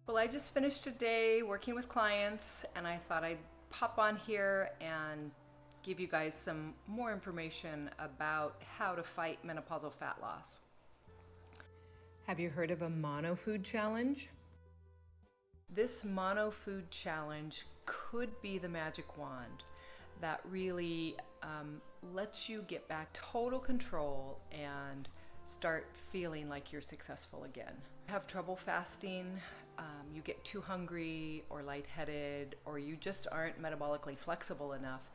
Well, I just finished a day working with clients and I thought I'd pop on here and give you guys some more information about how to fight menopausal fat loss. Have you heard of a mono food challenge? This mono food challenge could be the magic wand that really lets you get back total control and start feeling like you're successful again. Have trouble fasting, you get too hungry or lightheaded, or you just aren't metabolically flexible enough,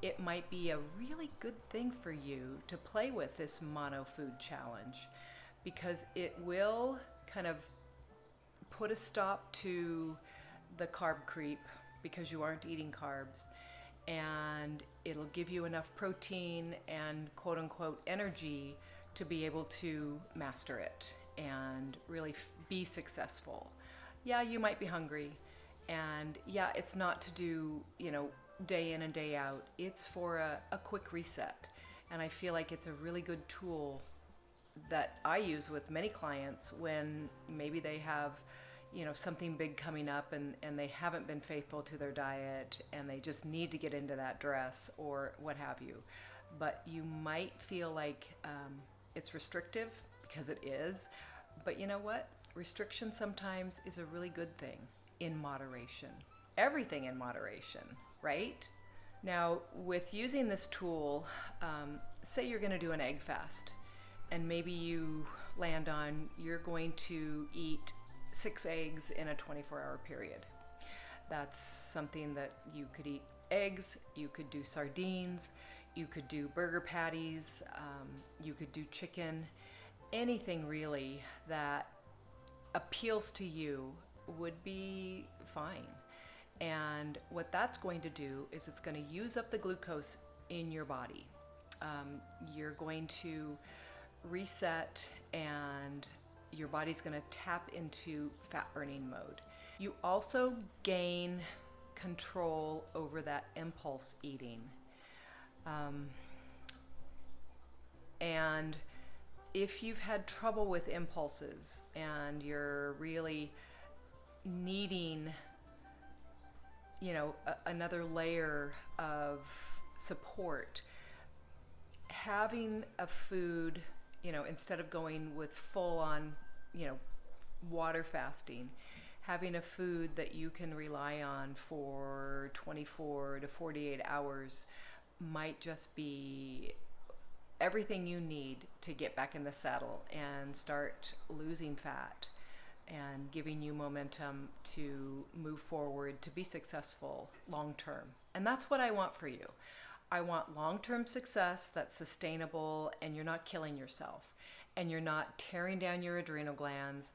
it might be a really good thing for you to play with this mono food challenge, because it will kind of put a stop to the carb creep because you aren't eating carbs, and it'll give you enough protein and quote unquote energy to be able to master it and really be successful. Yeah, you might be hungry, and yeah, it's not to do, day in and day out. It's for a quick reset, and I feel like it's a really good tool that I use with many clients when maybe they have something big coming up and they haven't been faithful to their diet and they just need to get into that dress or what have you. But you might feel like it's restrictive, because it is, but you know what? Restriction sometimes is a really good thing, in moderation. Everything in moderation, right? Now, with using this tool, say you're going to do an egg fast, and maybe you land on you're going to eat 6 eggs in a 24-hour period. That's something that you could eat eggs, you could do sardines, you could do burger patties, you could do chicken, anything really that appeals to you would be fine. And what that's going to do is it's going to use up the glucose in your body. You're going to reset and your body's going to tap into fat burning mode. You also gain control over that impulse eating. And if you've had trouble with impulses and you're really needing, another layer of support, having a food, instead of going with full on, water fasting, having a food that you can rely on for 24 to 48 hours might just be everything you need to get back in the saddle and start losing fat and giving you momentum to move forward to be successful long term. And that's what I want for you. I want long-term success that's sustainable, and you're not killing yourself, and you're not tearing down your adrenal glands,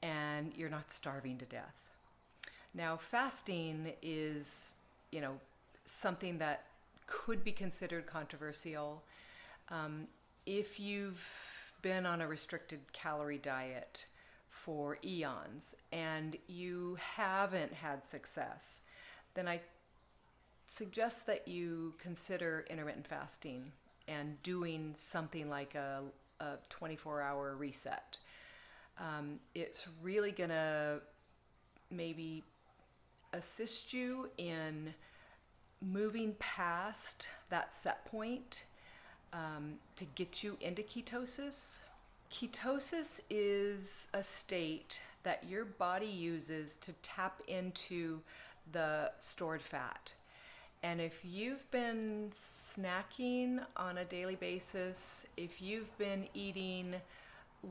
and you're not starving to death. Now, fasting is, something that could be considered controversial. If you've been on a restricted calorie diet for eons and you haven't had success, then I suggest that you consider intermittent fasting and doing something like a 24-hour reset. It's really going to maybe assist you in moving past that set point to get you into ketosis. Ketosis is a state that your body uses to tap into the stored fat. And if you've been snacking on a daily basis, if you've been eating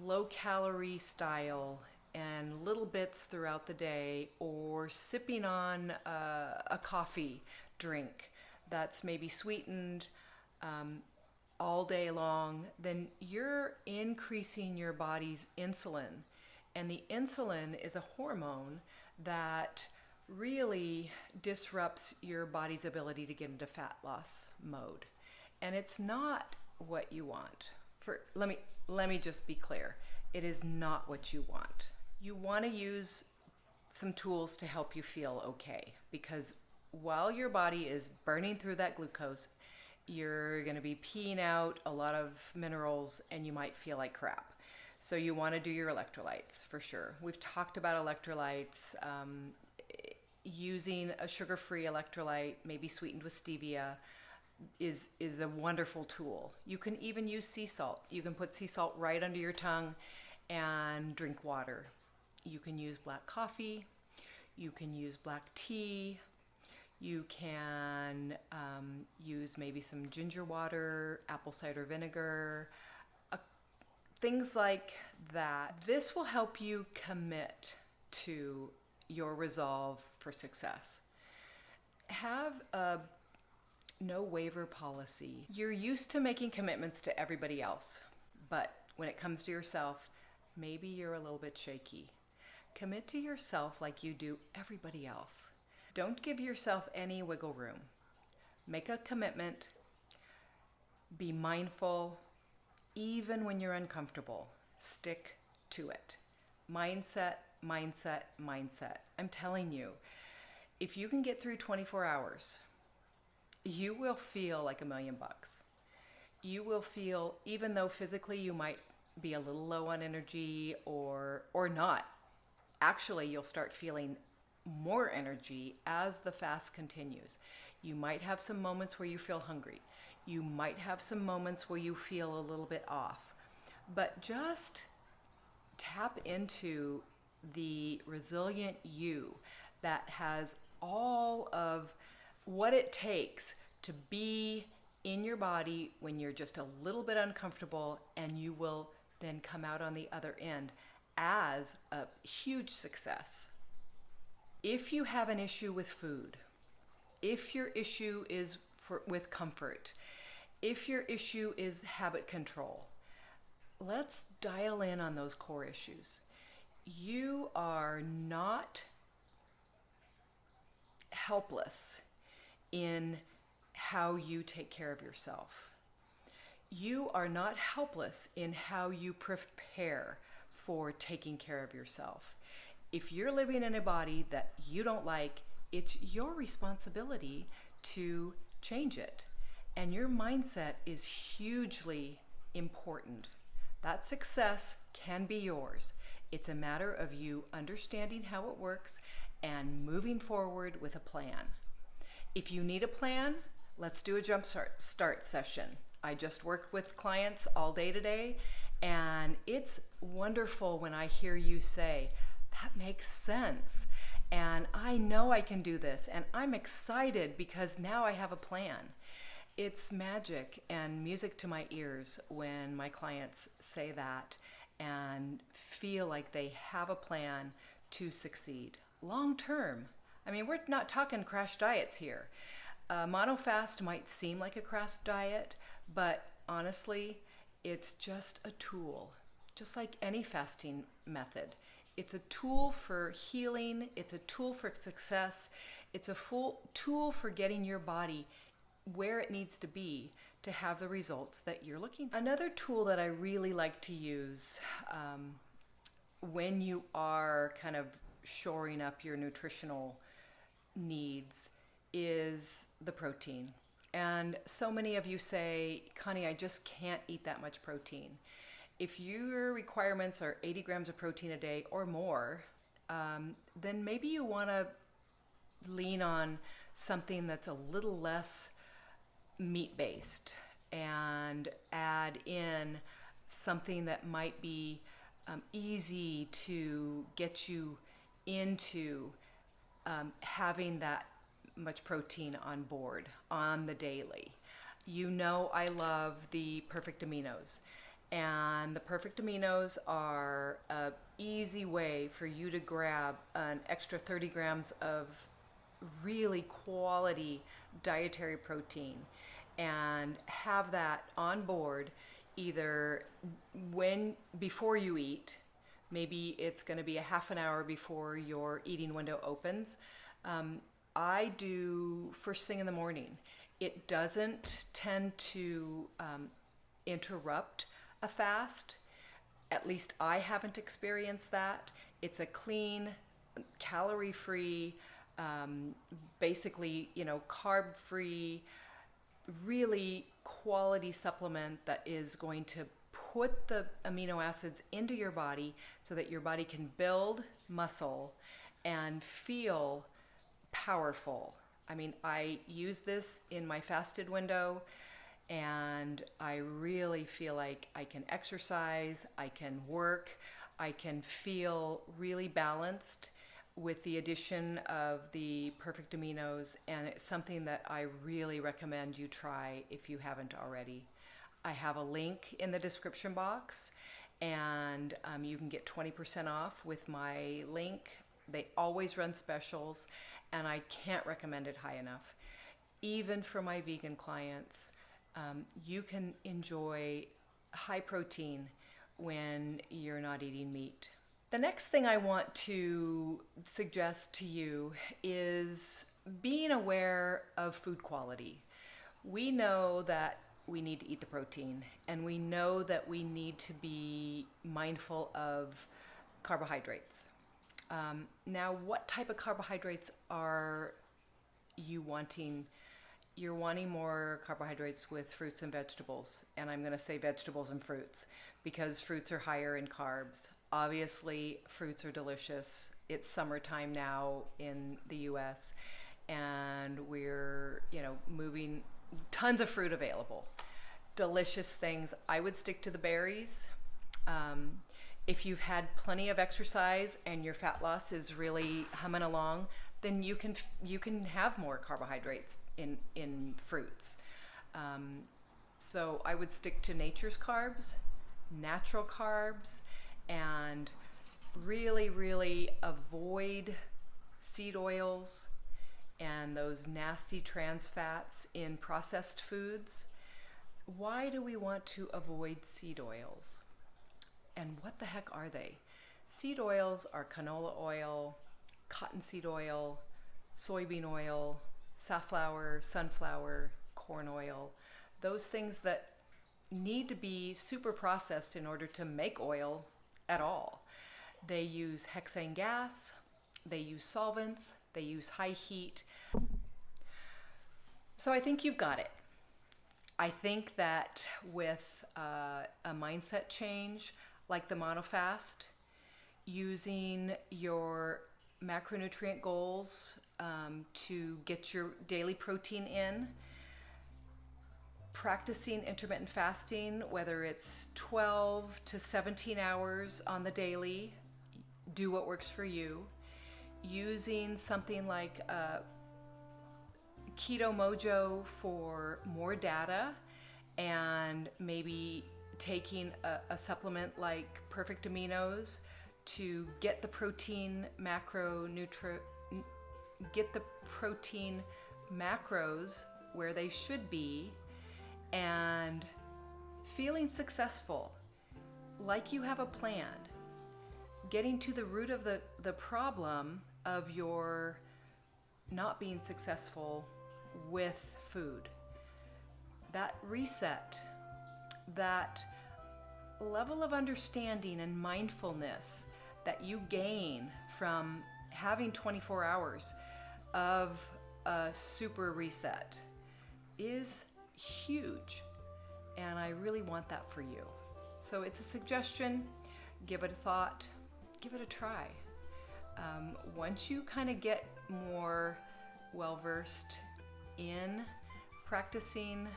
low calorie style and little bits throughout the day, or sipping on a coffee drink that's maybe sweetened all day long, then you're increasing your body's insulin. And the insulin is a hormone that really disrupts your body's ability to get into fat loss mode. And it's not what you want. Let me just be clear. It is not what you want. You want to use some tools to help you feel okay, because while your body is burning through that glucose, you're going to be peeing out a lot of minerals and you might feel like crap. So you want to do your electrolytes for sure. We've talked about electrolytes. Using a sugar-free electrolyte, maybe sweetened with stevia, is a wonderful tool. You can even use sea salt. You can put sea salt right under your tongue and drink water. You can use black coffee. You can use black tea. You can use maybe some ginger water, apple cider vinegar, things like that. This will help you commit to your resolve for success. Have a no waiver policy. You're used to making commitments to everybody else, but when it comes to yourself, maybe you're a little bit shaky. Commit to yourself like you do everybody else. Don't give yourself any wiggle room. Make a commitment. Be mindful. Even when you're uncomfortable, stick to it. Mindset, mindset, mindset. I'm telling you, if you can get through 24 hours, you will feel like $1 million. You will feel, even though physically you might be a little low on energy or not, actually you'll start feeling more energy as the fast continues. You might have some moments where you feel hungry. You might have some moments where you feel a little bit off, but just tap into the resilient you that has all of what it takes to be in your body when you're just a little bit uncomfortable, and you will then come out on the other end as a huge success. If you have an issue with food, if your issue is with comfort, if your issue is habit control, let's dial in on those core issues. You are not helpless in how you take care of yourself. You are not helpless in how you prepare for taking care of yourself. If you're living in a body that you don't like, it's your responsibility to change it. And your mindset is hugely important. That success can be yours. It's a matter of you understanding how it works and moving forward with a plan. If you need a plan, let's do a jump start session. I just worked with clients all day today, and it's wonderful when I hear you say, that makes sense. And I know I can do this, and I'm excited because now I have a plan. It's magic and music to my ears when my clients say that and feel like they have a plan to succeed long term. I mean, we're not talking crash diets here. Monofast might seem like a crash diet, but honestly, it's just a tool, just like any fasting method. It's a tool for healing. It's a tool for success. It's a full tool for getting your body where it needs to be to have the results that you're looking for. Another tool that I really like to use when you are kind of shoring up your nutritional needs is the protein. And so many of you say, Connie, I just can't eat that much protein. If your requirements are 80 grams of protein a day or more, then maybe you want to lean on something that's a little less meat-based and add in something that might be easy to get you into having that much protein on board on the daily. You know I love the perfect aminos, and the perfect aminos are an easy way for you to grab an extra 30 grams of really quality dietary protein and have that on board either before you eat. Maybe it's going to be a half an hour before your eating window opens. I do first thing in the morning. It doesn't tend to interrupt a fast. At least I haven't experienced that. It's a clean, calorie-free, basically, carb-free, really quality supplement that is going to put the amino acids into your body so that your body can build muscle and feel powerful. I mean, I use this in my fasted window, and I really feel like I can exercise, I can work, I can feel really balanced with the addition of the perfect aminos, and it's something that I really recommend you try if you haven't already. I have a link in the description box, and you can get 20% off with my link. They always run specials, and I can't recommend it high enough. Even for my vegan clients, you can enjoy high protein when you're not eating meat. The next thing I want to suggest to you is being aware of food quality. We know that we need to eat the protein, and we know that we need to be mindful of carbohydrates. Now, what type of carbohydrates are you wanting? You're wanting more carbohydrates with fruits and vegetables, and I'm going to say vegetables and fruits because fruits are higher in carbs. Obviously, fruits are delicious. It's summertime now in the US, and we're, moving tons of fruit available. Delicious things. I would stick to the berries. If you've had plenty of exercise and your fat loss is really humming along, then you can have more carbohydrates in fruits. So I would stick to nature's carbs, natural carbs, and really, really avoid seed oils and those nasty trans fats in processed foods. Why do we want to avoid seed oils? And what the heck are they? Seed oils are canola oil, cottonseed oil, soybean oil, safflower, sunflower, corn oil, those things that need to be super processed in order to make oil at all. They use hexane gas, they use solvents, they use high heat. So I think you've got it. I think that with a mindset change like the monofast, using your macronutrient goals to get your daily protein in, practicing intermittent fasting, whether it's 12 to 17 hours on the daily, do what works for you. Using something like Keto Mojo for more data, and maybe taking a supplement like Perfect Aminos to get the protein get the protein macros where they should be, and feeling successful, like you have a plan, getting to the root of the problem of your not being successful with food. That reset, that level of understanding and mindfulness that you gain from having 24 hours of a super reset is huge, and I really want that for you. So it's a suggestion. Give it a thought, give it a try. Once you kind of get more well-versed in practicing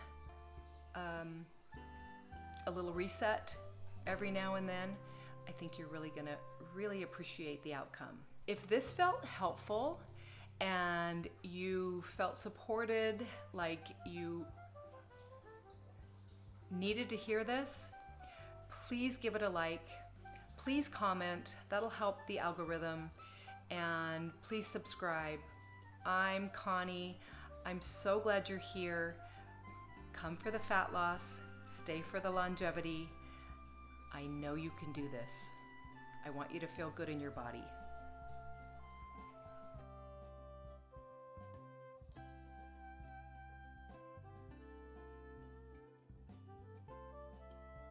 a little reset every now and then, I think you're really gonna really appreciate the outcome. If this felt helpful and you felt supported, like you needed to hear this, please give it a like, please comment, that'll help the algorithm, and please subscribe. I'm Connie. I'm so glad you're here. Come for the fat loss, stay for the longevity. I know you can do this. I want you to feel good in your body.